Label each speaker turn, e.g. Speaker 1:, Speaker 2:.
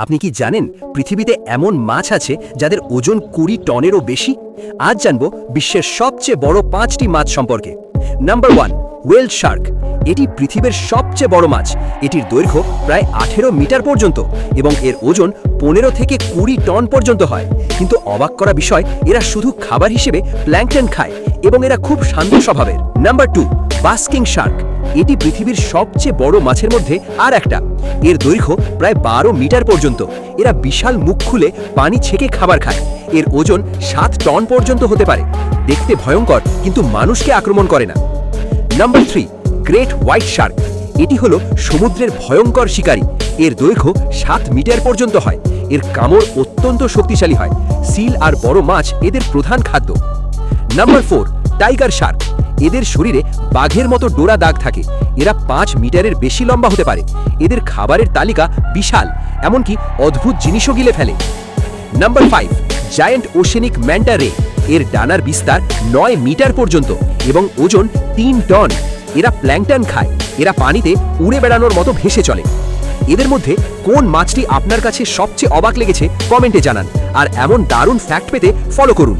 Speaker 1: আপনি কি জানেন পৃথিবীতে এমন মাছ আছে যাদের ওজন 20 টনেরও বেশি? আজ জানবো বিশ্বের সবচেয়ে বড় 5টি মাছ সম্পর্কে। Number 1, well Shark. এটি পৃথিবীর সবচেয়ে বড় মাছ। এটির দৈর্ঘ্য প্রায় 18 মিটার পর্যন্ত এবং এর ওজন 15 থেকে 20 টন পর্যন্ত হয়। কিন্তু অবাক করা বিষয়, এরা শুধু খাবার হিসেবে প্ল্যাঙ্কটন খায় এবং এরা খুব শান্ত স্বভাবের। Number 2, basking Shark. এটি পৃথিবীর সবচেয়ে বড় মাছের মধ্যে আর একটা। এর দৈর্ঘ্য প্রায় 12 মিটার পর্যন্ত। এরা বিশাল মুখ খুলে পানি ছেঁকে খাবার খায়। এর ওজন 7 টন পর্যন্ত হতে পারে। দেখতে ভয়ঙ্কর, কিন্তু মানুষকে আক্রমণ করে না। Number 3, great white Shark. এটি হলো সমুদ্রের ভয়ঙ্কর শিকারী। এর দৈর্ঘ্য 7 মিটার পর্যন্ত হয়। এর কামড় অত্যন্ত শক্তিশালী হয়। সিল আর বড় মাছ এদের প্রধান খাদ্য। Number 4, tiger Shark. এদের শরীরে বাঘের মতো ডোরা দাগ থাকে। এরা 5 মিটারের বেশি লম্বা হতে পারে। এদের খাবারের তালিকা বিশাল, এমনকি অদ্ভুত জিনিসও গিলে ফেলে। নাম্বার 5, জায়ান্ট ওশেনিক ম্যান্টা রে। এর ডানার বিস্তার 9 মিটার পর্যন্ত এবং ওজন 3 টন। এরা প্ল্যাঙ্কটন খায়। এরা পানিতে উড়ে বেড়ানোর মতো ভেসে চলে। এদের মধ্যে কোন মাছটি আপনার কাছে সবচেয়ে অবাক লেগেছে কমেন্টে জানান। আর এমন দারুণ ফ্যাক্ট পেতে ফলো করুন।